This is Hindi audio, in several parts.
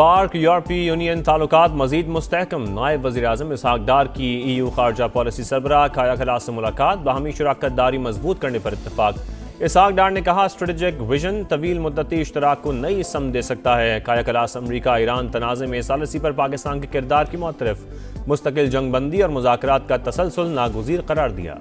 पार्क यूरोपीय यूनियन ताल्लुकात मजीद मुस्तहकम। नायब वज़ीर-ए-आज़म इसहाक डार की EU खारजा पॉलिसी सरबराह काया खलास से मुलाकात, बाहमी शराकत दारी मजबूत करने पर इत्तफाक। इसहाक डार ने कहा स्ट्रेटेजिक विजन तवील मुद्दती इश्तराक को नई सम दे सकता है। काया खलास अमरीका ईरान तनाज़े में सालसी पर पाकिस्तान के किरदार की मुतरफ, मुस्तकिल जंग बंदी और मुज़ाकरात का तसलसल नागुज़ीर करार दिया।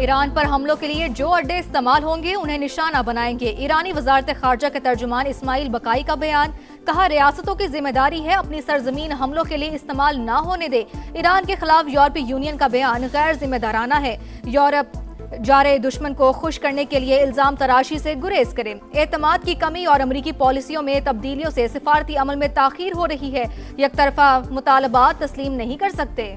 ईरान पर हमलों के लिए जो अड्डे इस्तेमाल होंगे उन्हें निशाना बनाएंगे। ईरानी वजारत खारजा के तर्जुमान इस्माइल बकाई का बयान, कहा रियासतों की जिम्मेदारी है अपनी सरजमीन हमलों के लिए इस्तेमाल ना होने दे। ईरान के खिलाफ यूरोपीय यूनियन का बयान गैर जिम्मेदाराना है। यूरोप जारे दुश्मन को खुश करने के लिए इल्जाम तराशी से गुरेज करें। एतमाद की कमी और अमरीकी पॉलिसियों में तब्दीलियों से सिफारती अमल में ताखीर हो रही है। यकतरफा मुतालबात तस्लीम नहीं कर सकते।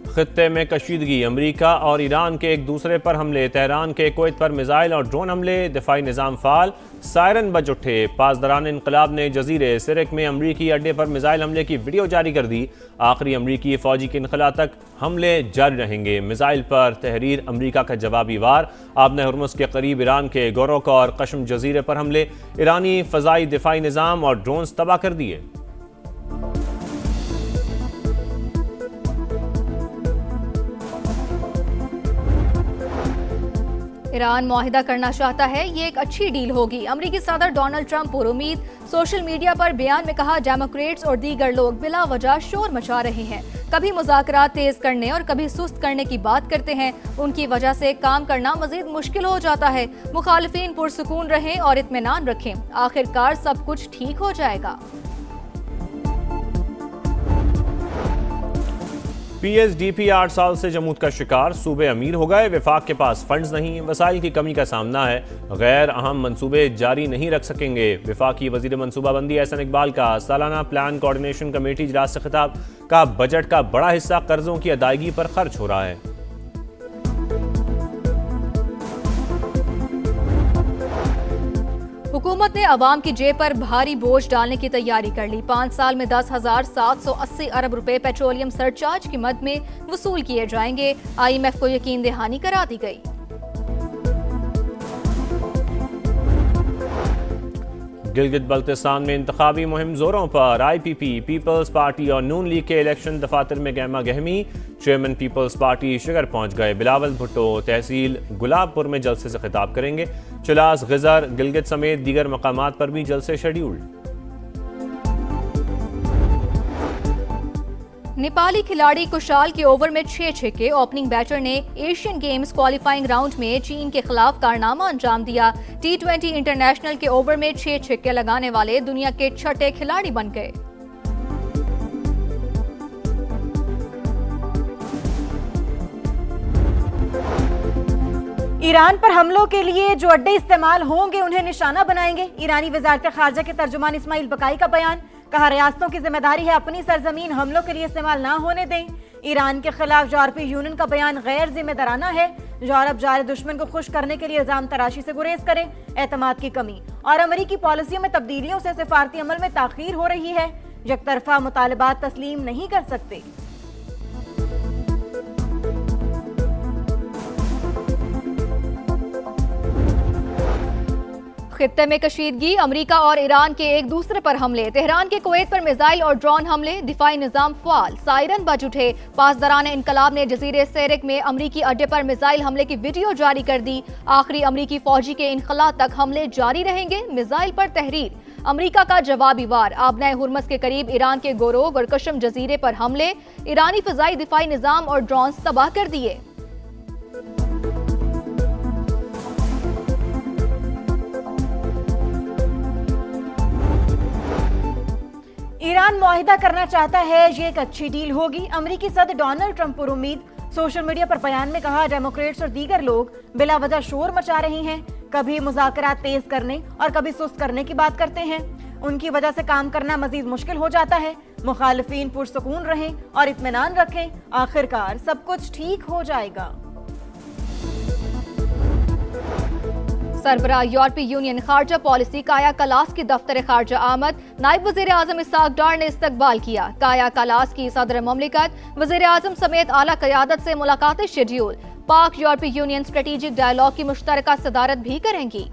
खित्ते में कशीदगी, अमरीका और ईरान के एक दूसरे पर हमले, तेहरान के कुवैत पर मिसाइल और ड्रोन हमले, दिफाई निज़ाम फाल, सायरन बज उठे। पासदारान इनकलाब ने जजीरे सिरक में अमरीकी अड्डे पर मिसाइल हमले की वीडियो जारी कर दी। आखिरी अमरीकी फौजी के इनखला तक हमले जारी रहेंगे। मिसाइल पर तहरीर अमरीका का जवाबी वार, आबना हुर्मुज़ के करीब ईरान के गोरोक और कशम जजीरे पर हमले, ईरानी फ़ज़ाई दिफाई निज़ाम और ड्रोन्स तबाह कर दिए। ईरान मुआहिदा करना चाहता है, ये एक अच्छी डील होगी। अमरीकी सदर डोनाल्ड ट्रंप पुरुमीद, सोशल मीडिया पर बयान में कहा डेमोक्रेट्स और दीगर लोग बिला वजह शोर मचा रहे हैं, कभी मुज़ाकरात तेज करने और कभी सुस्त करने की बात करते हैं। उनकी वजह से काम करना मजीद मुश्किल हो जाता है। मुखालिफिन पुरसुकून रहें और इत्मीनान रखें, आखिरकार सब कुछ ठीक हो जाएगा। PSDP 8 साल से जमूत का शिकार, सूबे अमीर हो गए, विफाक के पास फंड्स नहीं, वसाइल की कमी का सामना है, गैर अहम मंसूबे जारी नहीं रख सकेंगे। विफाकी वजीर मनसूबाबंदी एहसन इकबाल का सालाना प्लान कोऑर्डिनेशन कमेटी इजलास से खिताब, का बजट का बड़ा हिस्सा कर्जों की अदायगी पर खर्च हो रहा है। हुकूमत ने अवाम की जेब पर भारी बोझ डालने की तैयारी कर ली। 5 साल में 10,780 अरब रुपए पेट्रोलियम सरचार्ज की मद में वसूल किए जाएंगे। IMF को यकीन दहानी करा दी गई। गिलगित बल्तिस्तान में इंतखाबी मुहिम जोरों पर, IPP, पीपल्स पार्टी और नून लीग के इलेक्शन दफातर में गहमा गहमी। चेयरमैन पीपल्स पार्टी शिगर पहुंच गए। बिलावल भुट्टो तहसील गुलाबपुर में जलसे से खिताब करेंगे। चलास, गिजर, गिलगित समेत दीगर मकामात पर भी जलसे शेड्यूल्ड। नेपाली खिलाड़ी कुशाल के ओवर में 6 छक्के। ओपनिंग बैटर ने एशियन गेम्स क्वालिफाइंग राउंड में चीन के खिलाफ कारनामा अंजाम दिया। T20 इंटरनेशनल के ओवर में 6 छक्के लगाने वाले दुनिया के 6ठे खिलाड़ी बन गए। ईरान पर हमलों के लिए जो अड्डे इस्तेमाल होंगे उन्हें निशाना बनाएंगे। ईरानी वजारत खारजा के तर्जुमान इस्माइल बकाई का बयान, कहा रियासतों की जिम्मेदारी है अपनी सरजमीन हमलों के लिए इस्तेमाल ना होने दें। ईरान के खिलाफ यूरोपीय यूनियन का बयान गैर जिम्मेदाराना है। यूरोप जारे दुश्मन को खुश करने के लिए इल्जाम तराशी से गुरेज करें। एतमाद की कमी और अमरीकी पॉलिसियों में तब्दीलियों से सिफारती अमल में ताखीर हो रही है। यकतरफा मुतालबात तस्लीम नहीं कर सकते। खित्ते में कशीदगी, अमरीका और ईरान के एक दूसरे पर हमले, तेहरान के कुवैत पर मिसाइल और ड्रोन हमले, दिफाई निजाम फाल, सायरन बज उठे। पासदारान इनकलाब ने जजीरे सेरक में अमरीकी अड्डे पर मिसाइल हमले की वीडियो जारी कर दी। आखिरी अमरीकी फौजी के इनखला तक हमले जारी रहेंगे। मिसाइल पर तहरीर, अमरीका का जवाबी वार, आबना हुर्मुज़ के करीब ईरान के गोरोग और कशम जजीरे पर हमले, ईरानी फ़ज़ाई दिफाई निजाम और ड्रोन तबाह कर दिए। ईरान मुआहिदा करना चाहता है, ये एक अच्छी डील होगी। अमरीकी सदर डोनाल्ड ट्रंप पर उम्मीद, सोशल मीडिया पर बयान में कहा डेमोक्रेट्स और दीगर लोग बिला वजह शोर मचा रहे हैं, कभी मुज़ाकरात तेज करने और कभी सुस्त करने की बात करते हैं। उनकी वजह से काम करना मजीद मुश्किल हो जाता है। मुखालिफिन पुरसुकून रहें और इत्मीनान रखें, आखिरकार सब कुछ ठीक हो जाएगा। सरबराह यूरोपीय यूनियन खारजा पॉलिसी काया कलास की दफ्तर खारजा आमद नायब वजीर आजम इसाक डार ने इस्तकबाल किया। काया कलास की सदर ममलिकत वजीर आजम समेत आला क़यादत से मुलाकातें शेड्यूल। पाक यूरोपीय यूनियन स्ट्रेटेजिक डायलॉग की मुश्तरका सदारत भी करेंगी।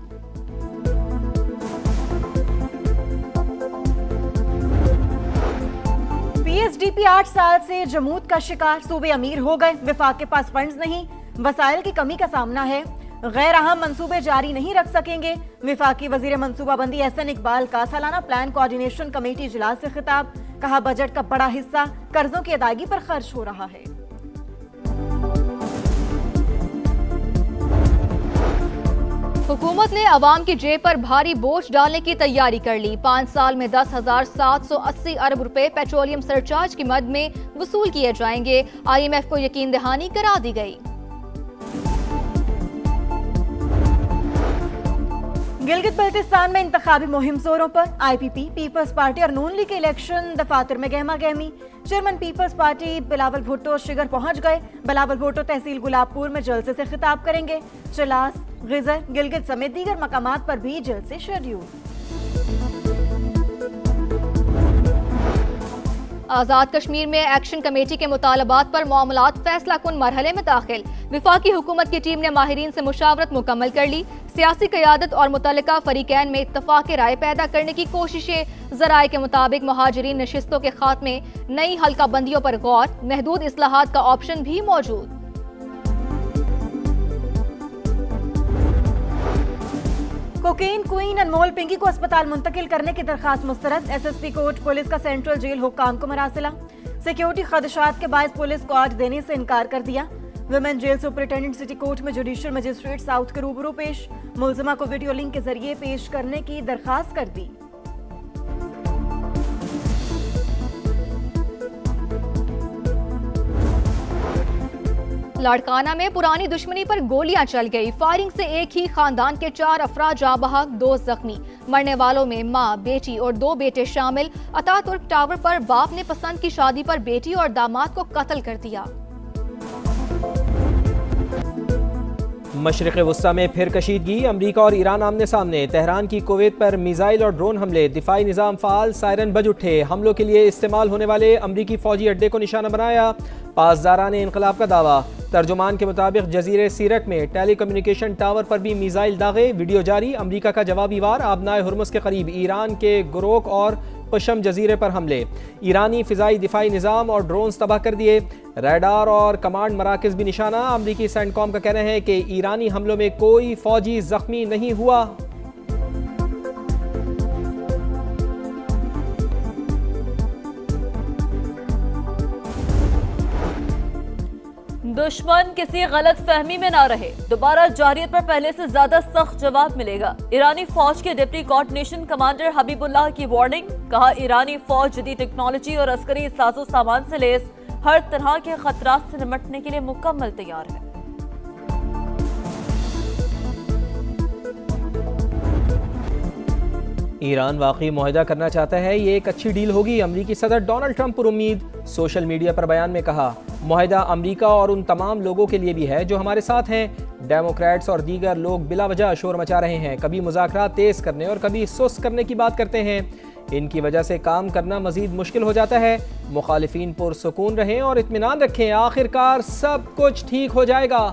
पीएसडीपी 8 साल से जमूत का शिकार, सूबे अमीर हो गए, विफाक के पास फंड्स नहीं, वसाइल की कमी का सामना है, गैर अहम मंसूबे जारी नहीं रख सकेंगे। विफाकी वजीर मंसूबाबंदी एहसन इकबाल का सालाना प्लान कोऑर्डिनेशन कमेटी इजलास से खिताब, कहा बजट का बड़ा हिस्सा कर्जों की अदायगी पर खर्च हो रहा है। हुकूमत ने अवाम की जेब पर भारी बोझ डालने की तैयारी कर ली। 5 साल में 10,780 अरब रुपए पेट्रोलियम सरचार्ज की मद में वसूल किए जाएंगे। IMF को यकीन दहानी करा दी गई। गिलगित बल्तिस्तान में इंतखाबी मुहिम जोरों पर। IPP, पीपल्स पार्टी और नून लीग के इलेक्शन दफातर में गहमा गहमी। Chairman peoples party Bilawal Bhutto Shigar पहुंच गए। बिलावल भुट्टो तहसील गुलाबपुर में जलसे से खिताब करेंगे। चलास, गिजर, गिलगित समेत दीगर मकामात पर भी जलसे शेड्यूल। आजाद कश्मीर में एक्शन कमेटी के मुतालबात पर मामलात फैसला कुन मरहले में दाखिल। विफाकी हुकूमत की टीम ने माहिरीन से मुशावरत मुकम्मल कर ली। सियासी क़यादत और मुतल्लिका फरीकैन में इत्तफाक राय पैदा करने की कोशिशें। ज़राए के मुताबिक महाजरीन नशिस्तों के खात्मे, नई हल्का बंदियों पर गौर, महदूद इस्लाहात का ऑप्शन भी मौजूद। कोकेन क्वीन अनमोल पिंकी को अस्पताल मुंतकिल करने की दरखास्त मुस्तरद। SSP कोर्ट पुलिस का सेंट्रल जेल हुक्काम को मरासिला। सिक्योरिटी खदशात के बायस पुलिस को आज देने से इनकार कर दिया। Women jail superintendent city court में जुडिशियल मजिस्ट्रेट साउथ के रूबरू पेश। मुलजिमा को वीडियो लिंक के जरिए पेश करने की दरखास्त कर दी। लाड़काना में पुरानी दुश्मनी पर गोलियां चल गई। फायरिंग से एक ही खानदान के 4 अफराद जाँ बहक, 2 जख्मी। मरने वालों में मां, बेटी और 2 बेटे शामिल। अतातुर्क टावर पर बाप ने पसंद की शादी पर बेटी और दामाद को कत्ल कर दिया। मशरिक़ वस्ता में फिर कशीदगी, अमरीका और ईरान आमने सामने। तेहरान की कुवैत पर मिसाइल और ड्रोन हमले, दिफाई निज़ाम फ़ाल, सायरन बज उठे। हमलों के लिए इस्तेमाल होने वाले अमरीकी फ़ौजी अड्डे को निशाना बनाया। पासदारान इनकलाब का दावा। तर्जुमान के मुताबिक जजीरे सीरक में टेली कम्युनिकेशन टावर पर भी मिसाइल दागे। वीडियो जारी। अमरीका का जवाबी वार। आबनाए हुर्मुज़ के करीब ईरान के गुरोक और पशम जजीरे पर हमले। ईरानी फ़िज़ाई दिफाई निज़ाम और ड्रोन्स तबाह कर दिए। रडार और कमांड मराकज़ भी निशाना। अमरीकी सेंटकॉम का कहना है कि ईरानी हमलों में कोई फ़ौजी ज़ख्मी नहीं हुआ। दुश्मन किसी गलत फहमी में ना रहे, दोबारा जारियत पर पहले से ज्यादा सख्त जवाब मिलेगा। ईरानी फौज के डिप्टी कोऑर्डिनेशन कमांडर हबीबुल्लाह की वार्निंग। कहा ईरानी फौज जदीद टेक्नोलॉजी और अस्करी साजो सामान से लैस हर तरह के खतरात से निपटने के लिए मुकम्मल तैयार है। ईरान वाकई मुआहदा करना चाहता है, ये एक अच्छी डील होगी। अमरीकी सदर डोनाल्ड ट्रंप पर उम्मीद। सोशल मीडिया पर बयान में कहा, मुआहदा अमरीका और उन तमाम लोगों के लिए भी है जो हमारे साथ हैं। डेमोक्रेट्स और दीगर लोग बिला वजह शोर मचा रहे हैं, कभी मुज़ाकरात तेज़ करने और कभी सुस्त करने की बात करते हैं। इनकी वजह से काम करना मजीद मुश्किल हो जाता है। मुखालिफिन पुरसुकून रहें और इत्मीनान रखें, आखिरकार सब कुछ ठीक हो जाएगा।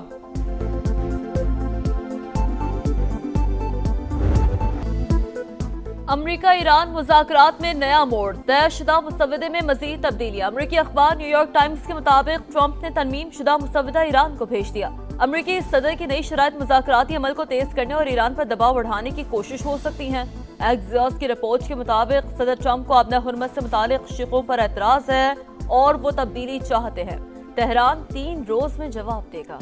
अमरीका ईरान मुज़ाकरात में नया मोड़, तयशुदा मुसव्वदे में मजीद तब्दीलियां। अमरीकी अखबार न्यूयॉर्क टाइम्स के मुताबिक ट्रंप ने तरमीम शुदा मुसव्वदा ईरान को भेज दिया। अमरीकी सदर की नई शराइत मुज़ाकराती अमल को तेज करने और ईरान पर दबाव बढ़ाने की कोशिश हो सकती है। एक्सियोस की रिपोर्ट के मुताबिक सदर ट्रंप को अपना हुर्मत से मुतालिक शिकों पर एतराज है और वो तब्दीली चाहते हैं। तेहरान 3 रोज में जवाब देगा।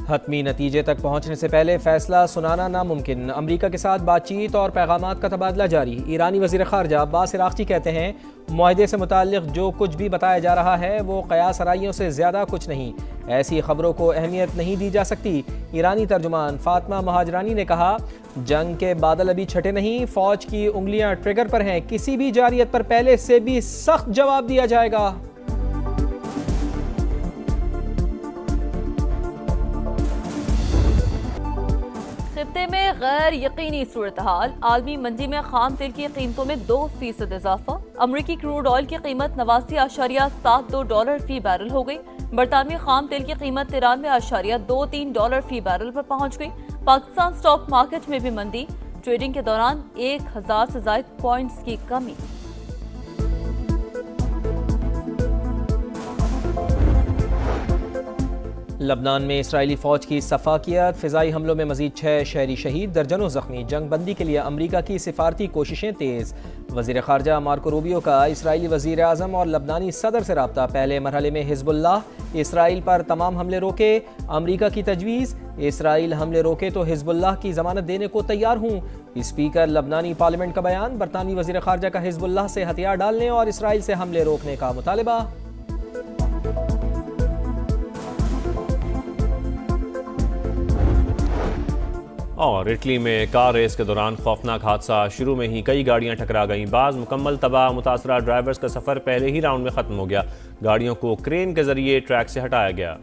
हतमी नतीजे तक पहुंचने से पहले फैसला सुनाना नामुमकिन। अमरीका के साथ बातचीत और पैगामात का तबादला जारी। ईरानी वज़ीर ख़ारजा अब्बास इराक़ची कहते हैं, मुआहदे से मुताल्लिक़ जो कुछ भी बताया जा रहा है वो क़यास आराइयों से ज़्यादा कुछ नहीं। ऐसी खबरों को अहमियत नहीं दी जा सकती। ईरानी तर्जुमान फातिमा महाजरानी ने कहा, जंग के बादल अभी छटे नहीं, फ़ौज की उंगलियां ट्रिगर पर हैं, किसी भी जारियत पर पहले से भी सख्त जवाब दिया जाएगा। खित्ते में गैर यकीनी सूरत हाल, आलमी मंडी में खाम तेल की कीमतों में 2% इजाफा। अमरीकी क्रूड ऑयल की कीमत $89.72 फी बैरल हो गई। बरतानवी खाम तेल की कीमत $93.23 फी बैरल पर पहुंच गई। पाकिस्तान स्टॉक मार्केट में भी मंदी, ट्रेडिंग के दौरान 1000 से ज्यादा पॉइंट्स की कमी। लबनान में इसराइली फौज की सफाकियत, फिजाई हमलों में मजीद 6 शहरी शहीद, दर्जनों जख्मी। जंग बंदी के लिए अमरीका की सिफारती कोशिशें तेज। वजीर खारजा मार्को रूबियो का इसराइली वजीर आजम और लबनानी सदर से रब्ता। पहले मरहले में हिजबुल्लाह इसराइल पर तमाम हमले रोके, अमरीका की तजवीज़। इसराइल हमले रोके तो हिजबुल्लाह की जमानत देने को तैयार हूँ। स्पीकर लबनानी पार्लियामेंट का बयान। बरतानवी वजीर खारजा का हिजबुल्लाह से हथियार डालने और इसराइल से हमले रोकने का मुतालबा। और इटली में कार रेस के दौरान खौफनाक हादसा, शुरू में ही कई गाड़ियां टकरा गईं, बाज़ मुकम्मल तबाह। मुतासरा ड्राइवर्स का सफ़र पहले ही राउंड में ख़त्म हो गया। गाड़ियों को क्रेन के जरिए ट्रैक से हटाया गया।